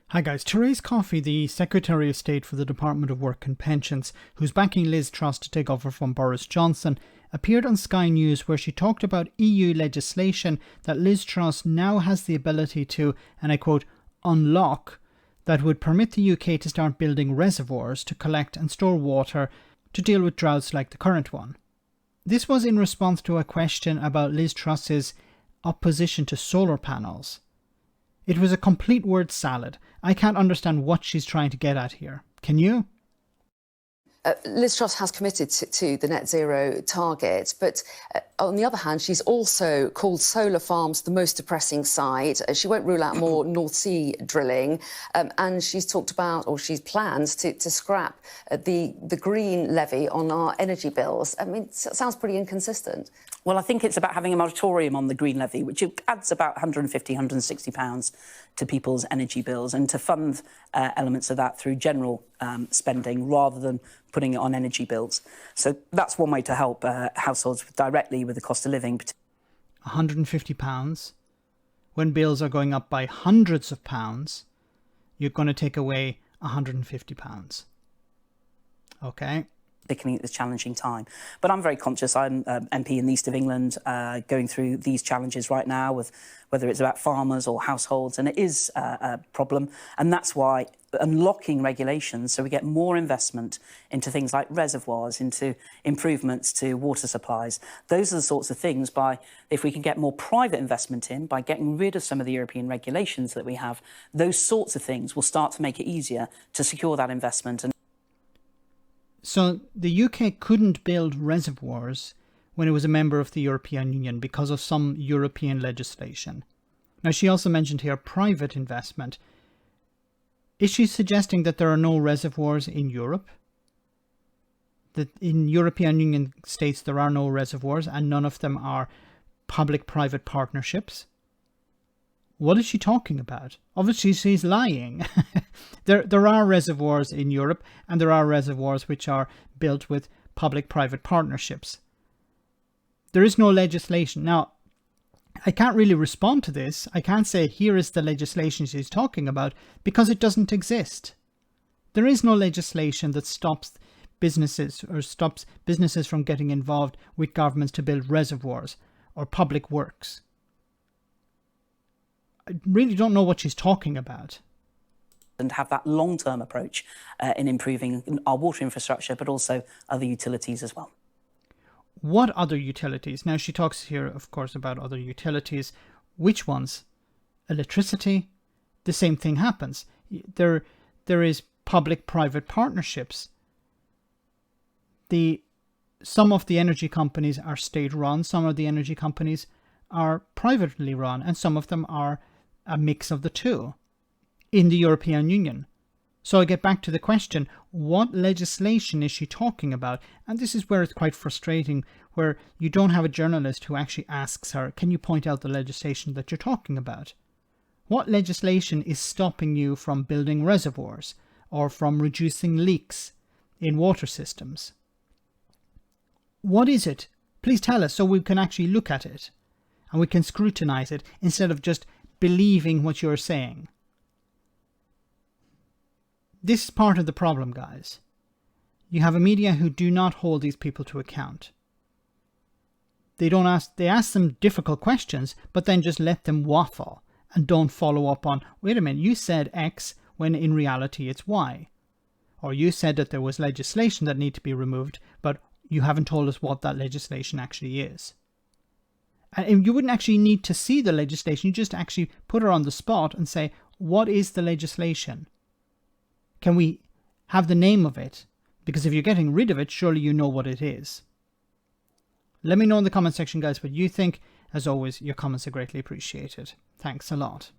Hi guys, Therese Coffey, the Secretary of State for the Department of Work and Pensions, who's backing Liz Truss to take over from Boris Johnson, appeared on Sky News where she talked about EU legislation that Liz Truss now has the ability to, and I quote, unlock, that would permit the UK to start building reservoirs to collect and store water to deal with droughts like the current one. This was in response to a question about Liz Truss's opposition to solar panels. It was a complete word salad. I can't understand what she's trying to get at here. Can you? Liz Truss has committed to the net zero target, but on the other hand, she's also called solar farms the most depressing side. She won't rule out more North Sea drilling, and she's talked about, or she's planned to scrap the green levy on our energy bills. I mean, it sounds pretty inconsistent. Well, I think it's about having a moratorium on the green levy, which adds about £150, £160 to people's energy bills, and to fund elements of that through general spending rather than putting it on energy bills. So that's one way to help households directly with the cost of living. £150. When bills are going up by hundreds of pounds, you're going to take away £150. Okay. Particularly at this challenging time. But I'm very conscious. I'm MP in the East of England, going through these challenges right now, with whether it's about farmers or households, and it is a problem. And that's why unlocking regulations so we get more investment into things like reservoirs, into improvements to water supplies. Those are the sorts of things, if we can get more private investment in, by getting rid of some of the European regulations that we have, those sorts of things will start to make it easier to secure that investment. So the UK couldn't build reservoirs when it was a member of the European Union because of some European legislation. Now, she also mentioned here private investment. Is she suggesting that there are no reservoirs in Europe? That in European Union states there are no reservoirs and none of them are public-private partnerships? What is she talking about? Obviously, she's lying. There are reservoirs in Europe, and there are reservoirs which are built with public-private partnerships. There is no legislation. Now, I can't really respond to this. I can't say here is the legislation she's talking about because it doesn't exist. There is no legislation that stops businesses from getting involved with governments to build reservoirs or public works. I really don't know what she's talking about. And have that long-term approach in improving our water infrastructure, but also other utilities as well. What other utilities? Now, she talks here, of course, about other utilities. Which ones? Electricity? The same thing happens. There is public-private partnerships. Some of the energy companies are state-run, some of the energy companies are privately run, and some of them are a mix of the two in the European Union. So I get back to the question, what legislation is she talking about? And this is where it's quite frustrating, where you don't have a journalist who actually asks her, can you point out the legislation that you're talking about? What legislation is stopping you from building reservoirs or from reducing leaks in water systems? What is it? Please tell us so we can actually look at it and we can scrutinize it instead of just believing what you're saying. This is part of the problem, guys. You have a media who do not hold these people to account. They ask them difficult questions, but then just let them waffle and don't follow up on, wait a minute, you said X when in reality it's Y. Or you said that there was legislation that needed to be removed, but you haven't told us what that legislation actually is. And you wouldn't actually need to see the legislation. You just actually put her on the spot and say, what is the legislation? Can we have the name of it? Because if you're getting rid of it, surely you know what it is. Let me know in the comment section, guys, what you think. As always, your comments are greatly appreciated. Thanks a lot.